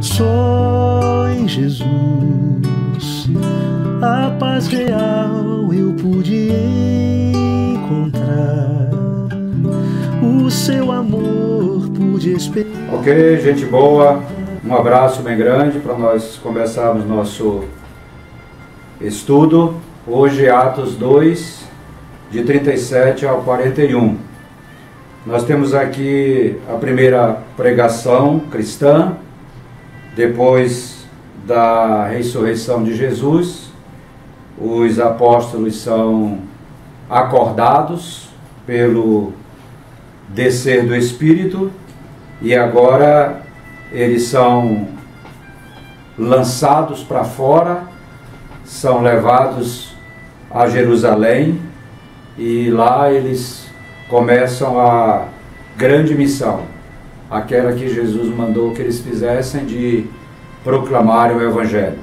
Só em Jesus a paz real eu pude encontrar, o seu amor pude esperar. Ok, gente boa, um abraço bem grande para nós começarmos nosso estudo. Hoje Atos 2, de 37 ao 41. Nós temos aqui a primeira pregação cristã, depois da ressurreição de Jesus. Os apóstolos são acordados pelo descer do Espírito e agora eles são lançados para fora, são levados a Jerusalém e lá eles começam a grande missão, aquela que Jesus mandou que eles fizessem, de proclamarem o Evangelho.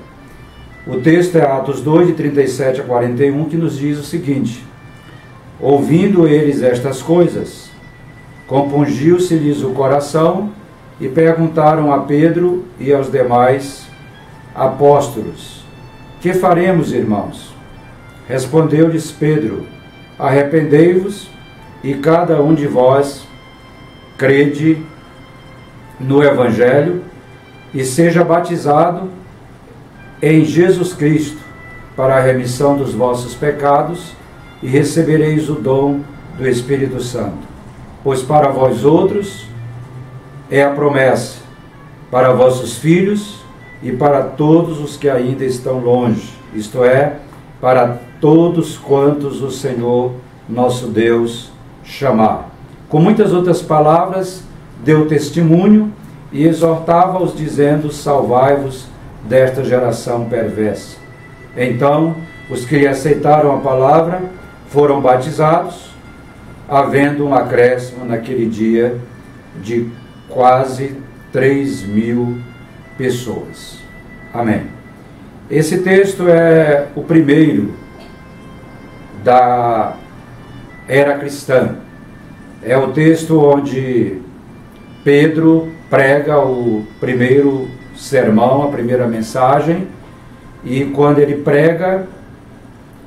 O texto é Atos 2, de 37 a 41, que nos diz o seguinte: ouvindo eles estas coisas, compungiu-se-lhes o coração e perguntaram a Pedro e aos demais apóstolos: que faremos, irmãos? Respondeu-lhes Pedro: arrependei-vos e cada um de vós crede no Evangelho e seja batizado em Jesus Cristo para a remissão dos vossos pecados e recebereis o dom do Espírito Santo. Pois para vós outros é a promessa, para vossos filhos e para todos os que ainda estão longe, isto é, para todos quantos o Senhor nosso Deus chamar. Com muitas outras palavras, deu testemunho e exortava-os, dizendo: salvai-vos desta geração perversa. Então, os que lhe aceitaram a palavra foram batizados, havendo um acréscimo naquele dia de quase 3.000 pessoas. Amém. Esse texto é o primeiro da era cristã. É o texto onde Pedro prega o primeiro sermão, a primeira mensagem, e quando ele prega,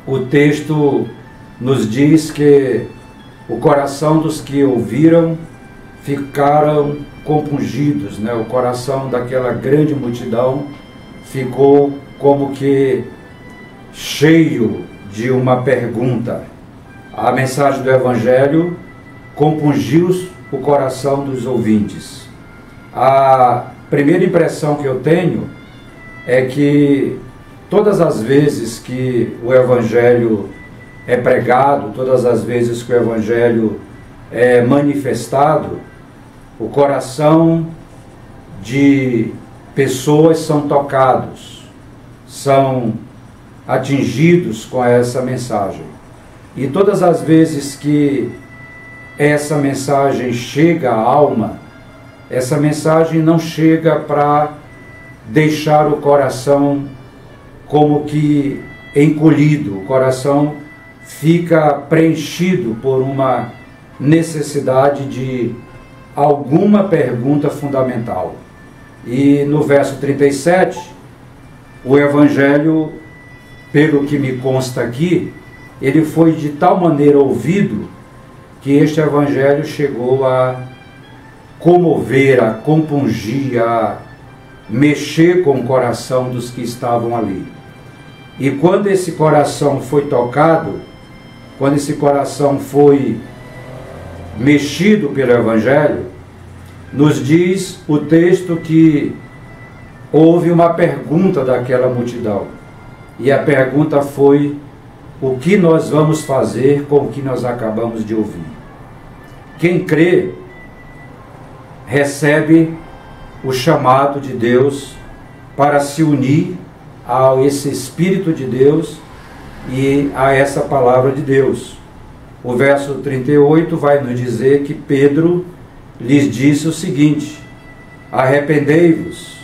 o texto nos diz que o coração dos que ouviram ficaram compungidos, né? O coração daquela grande multidão ficou como que cheio de uma pergunta. A mensagem do Evangelho compungiu o coração dos ouvintes. A primeira impressão que eu tenho é que todas as vezes que o Evangelho é pregado, todas as vezes que o Evangelho é manifestado, o coração de pessoas são tocados, são atingidos com essa mensagem. E todas as vezes que essa mensagem chega à alma, essa mensagem não chega para deixar o coração como que encolhido, o coração fica preenchido por uma necessidade de alguma pergunta fundamental. E no verso 37, o Evangelho, pelo que me consta aqui, ele foi de tal maneira ouvido que este Evangelho chegou a comover, a compungir, a mexer com o coração dos que estavam ali. E quando esse coração foi tocado, quando esse coração foi mexido pelo Evangelho, nos diz o texto que houve uma pergunta daquela multidão. E a pergunta foi: o que nós vamos fazer com o que nós acabamos de ouvir? Quem crê recebe o chamado de Deus para se unir a esse Espírito de Deus e a essa palavra de Deus. O verso 38 vai nos dizer que Pedro lhes disse o seguinte: arrependei-vos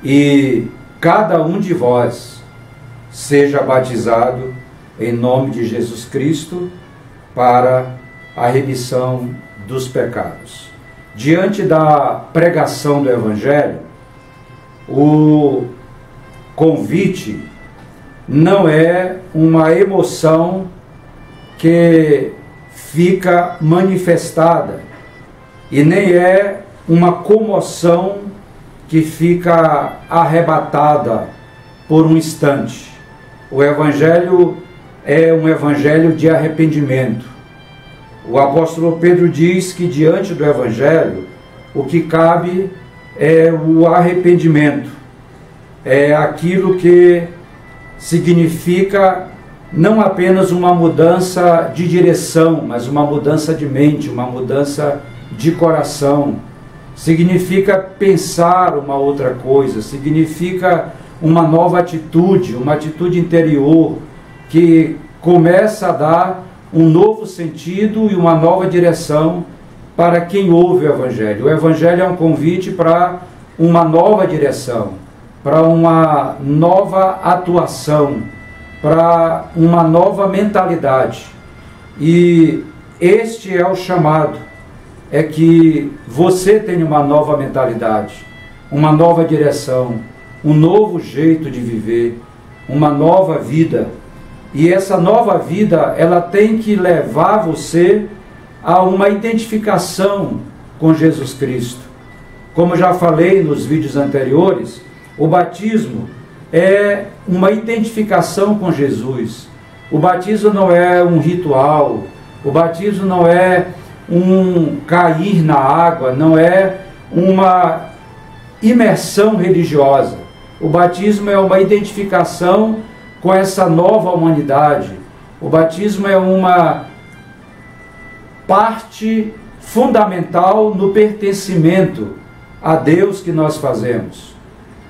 e cada um de vós seja batizado em nome de Jesus Cristo para a remissão dos pecados. Diante da pregação do Evangelho, O convite não é uma emoção que fica manifestada e nem é uma comoção que fica arrebatada por um instante. O Evangelho é um Evangelho de arrependimento. O apóstolo Pedro diz que diante do Evangelho o que cabe é o arrependimento. É aquilo que significa não apenas uma mudança de direção, mas uma mudança de mente, uma mudança de coração. Significa pensar uma outra coisa, significa uma nova atitude, uma atitude interior que começa a dar um novo sentido e uma nova direção para quem ouve o Evangelho. O Evangelho é um convite para uma nova direção, para uma nova atuação, para uma nova mentalidade. E este é o chamado, é que você tenha uma nova mentalidade, uma nova direção, um novo jeito de viver, uma nova vida. E essa nova vida, ela tem que levar você a uma identificação com Jesus Cristo. Como já falei nos vídeos anteriores, o batismo é uma identificação com Jesus. O batismo não é um ritual, o batismo não é um cair na água, não é uma imersão religiosa. O batismo é uma identificação com essa nova humanidade. O batismo é uma parte fundamental no pertencimento a Deus que nós fazemos.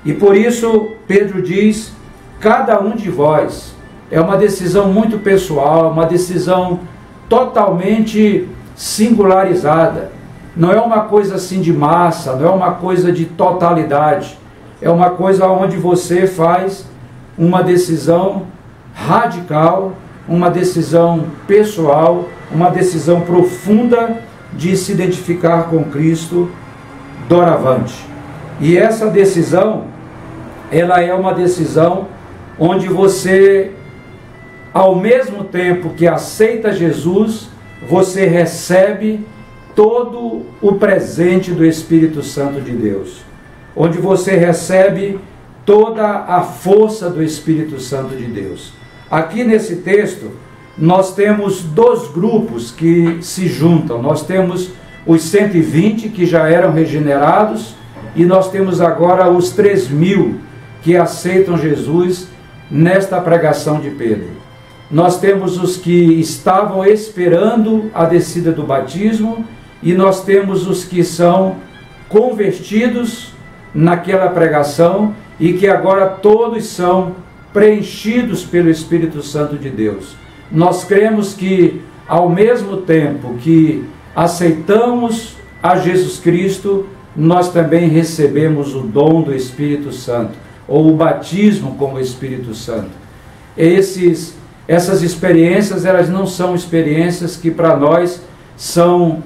E por isso Pedro diz: cada um de vós. É uma decisão muito pessoal, uma decisão totalmente singularizada. Não é uma coisa assim de massa, não é uma coisa de totalidade. É uma coisa onde você faz uma decisão radical, uma decisão pessoal, uma decisão profunda de se identificar com Cristo doravante. E essa decisão, ela é uma decisão onde você, ao mesmo tempo que aceita Jesus, você recebe todo o presente do Espírito Santo de Deus, onde você recebe toda a força do Espírito Santo de Deus. Aqui nesse texto, nós temos dois grupos que se juntam. Nós temos os 120 que já eram regenerados e nós temos agora os 3.000 que aceitam Jesus nesta pregação de Pedro. Nós temos os que estavam esperando a descida do batismo e nós temos os que são convertidos naquela pregação e que agora todos são preenchidos pelo Espírito Santo de Deus. Nós cremos que, ao mesmo tempo que aceitamos a Jesus Cristo, nós também recebemos o dom do Espírito Santo, ou o batismo com o Espírito Santo. Essas experiências, elas não são experiências que para nós são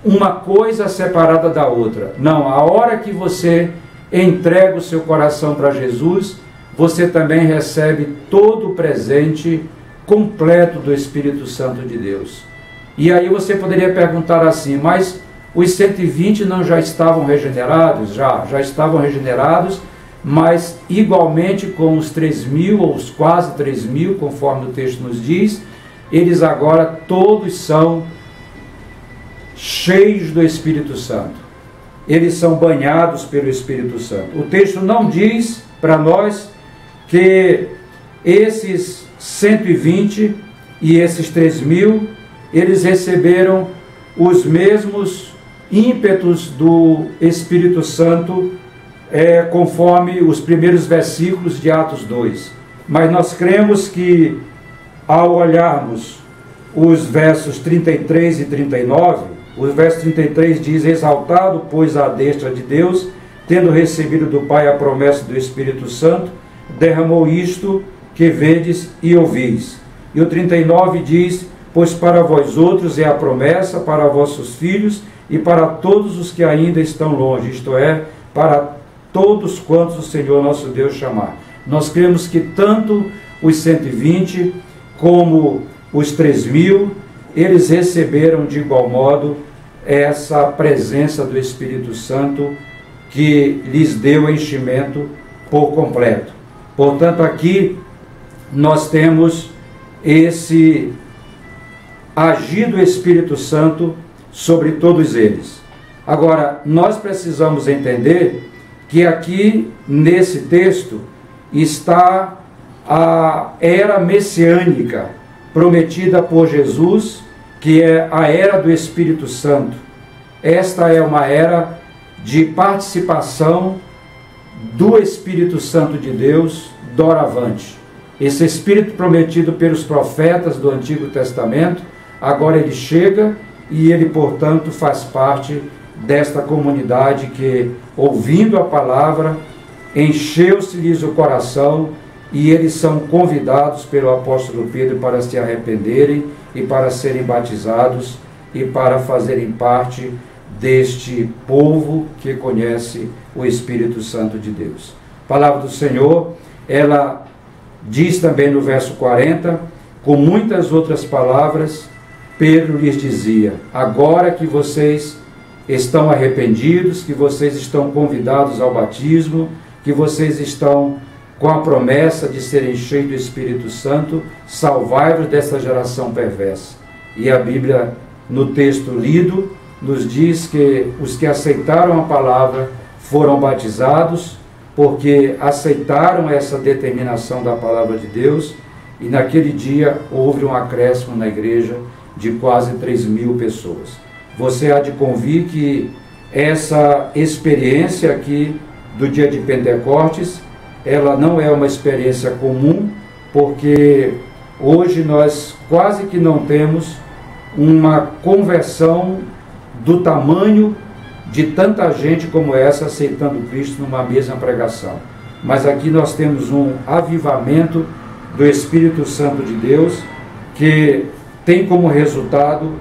uma coisa separada da outra. Não, a hora que você entrega o seu coração para Jesus, você também recebe todo o presente completo do Espírito Santo de Deus. E aí você poderia perguntar assim: mas os 120 não já estavam regenerados? Já estavam regenerados, mas igualmente com os 3.000 ou os quase 3.000, conforme o texto nos diz, eles agora todos são cheios do Espírito Santo. Eles são banhados pelo Espírito Santo. O texto não diz para nós que esses 120 e esses 3.000, eles receberam os mesmos ímpetos do Espírito Santo, conforme os primeiros versículos de Atos 2. Mas nós cremos que, ao olharmos os versos 33 e 39, o verso 33 diz: exaltado, pois, à destra de Deus, tendo recebido do Pai a promessa do Espírito Santo, derramou isto que vedes e ouvis. E o 39 diz: pois para vós outros é a promessa, para vossos filhos e para todos os que ainda estão longe, isto é, para todos quantos o Senhor nosso Deus chamar. Nós cremos que tanto os 120 como os 3.000, eles receberam de igual modo essa presença do Espírito Santo que lhes deu enchimento por completo. Portanto, aqui nós temos esse agir do Espírito Santo sobre todos eles. Agora, nós precisamos entender que aqui nesse texto está a era messiânica prometida por Jesus, que é a era do Espírito Santo. Esta é uma era de participação do Espírito Santo de Deus doravante. Esse Espírito prometido pelos profetas do Antigo Testamento, agora ele chega e ele, portanto, faz parte desta comunidade que, ouvindo a palavra, encheu-se-lhes o coração e eles são convidados pelo apóstolo Pedro para se arrependerem e para serem batizados e para fazerem parte deste povo que conhece o Espírito Santo de Deus. A palavra do Senhor, ela diz também no verso 40, com muitas outras palavras, Pedro lhes dizia: agora que vocês estão arrependidos, que vocês estão convidados ao batismo, que vocês estão com a promessa de serem cheios do Espírito Santo, salvai-vos dessa geração perversa. E a Bíblia, no texto lido, nos diz que os que aceitaram a palavra foram batizados, porque aceitaram essa determinação da palavra de Deus, e naquele dia houve um acréscimo na igreja de quase 3.000 pessoas. Você há de convir que essa experiência aqui do dia de Pentecostes, ela não é uma experiência comum, porque hoje nós quase que não temos uma conversão do tamanho de tanta gente como essa aceitando Cristo numa mesma pregação. Mas aqui nós temos um avivamento do Espírito Santo de Deus que tem como resultado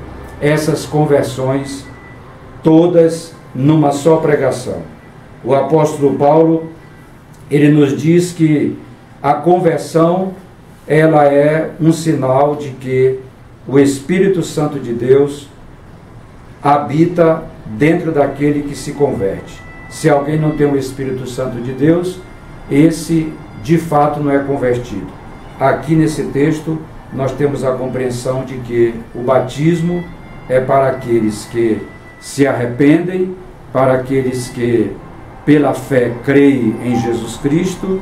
essas conversões todas numa só pregação. O apóstolo Paulo, ele nos diz que a conversão, ela é um sinal de que o Espírito Santo de Deus habita dentro daquele que se converte. Se alguém não tem o Espírito Santo de Deus, esse de fato não é convertido. Aqui nesse texto nós temos a compreensão de que o batismo é para aqueles que se arrependem, para aqueles que pela fé creem em Jesus Cristo,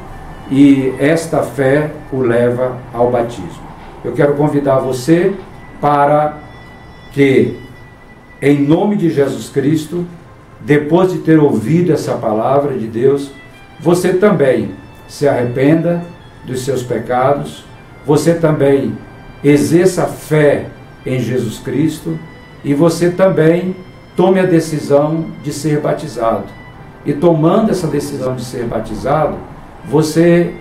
e esta fé o leva ao batismo. Eu quero convidar você para que, em nome de Jesus Cristo, depois de ter ouvido essa palavra de Deus, você também se arrependa dos seus pecados, você também exerça fé em Jesus Cristo e você também tome a decisão de ser batizado. E tomando essa decisão de ser batizado, você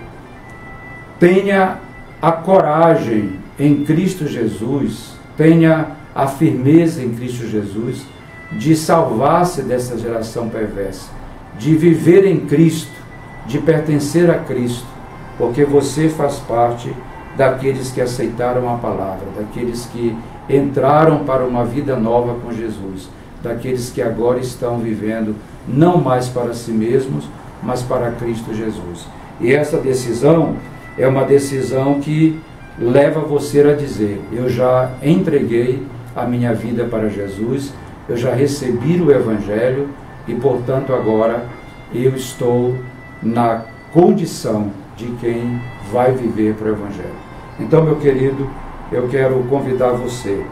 tenha a coragem em Cristo Jesus, tenha a firmeza em Cristo Jesus de salvar-se dessa geração perversa, de viver em Cristo, de pertencer a Cristo, porque você faz parte daqueles que aceitaram a palavra, daqueles que entraram para uma vida nova com Jesus, daqueles que agora estão vivendo não mais para si mesmos, mas para Cristo Jesus. E essa decisão é uma decisão que leva você a dizer: eu já entreguei a minha vida para Jesus, eu já recebi o Evangelho e, portanto, agora eu estou na condição de quem vai viver para o Evangelho. Então, meu querido, eu quero convidar você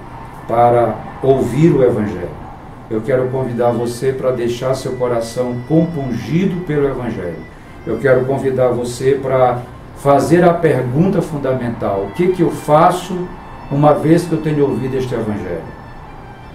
para ouvir o Evangelho. Eu quero convidar você para deixar seu coração compungido pelo Evangelho. Eu quero convidar você para fazer a pergunta fundamental: o que eu faço uma vez que eu tenho ouvido este Evangelho?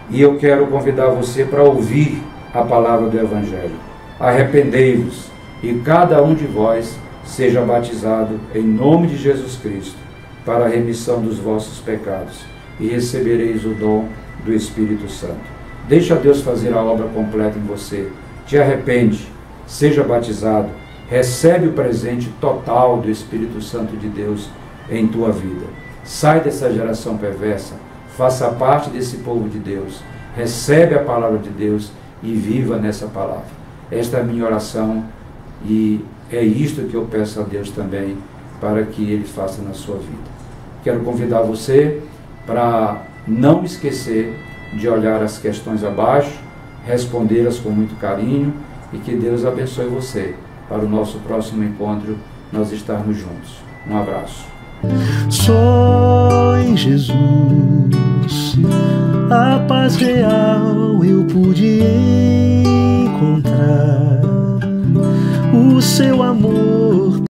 E eu quero convidar você para ouvir a palavra do Evangelho. Arrependei-vos e cada um de vós seja batizado em nome de Jesus Cristo para a remissão dos vossos pecados e recebereis o dom do Espírito Santo. Deixa Deus fazer a obra completa em você. Te arrepende, seja batizado, recebe o presente total do Espírito Santo de Deus em tua vida. Sai dessa geração perversa, faça parte desse povo de Deus, recebe a palavra de Deus e viva nessa palavra. Esta é a minha oração e é isto que eu peço a Deus também para que Ele faça na sua vida. Quero convidar você para não esquecer de olhar as questões abaixo, respondê-las com muito carinho e que Deus abençoe você para o nosso próximo encontro, nós estarmos juntos. Um abraço. Só em Jesus a paz real eu pude encontrar. O seu amor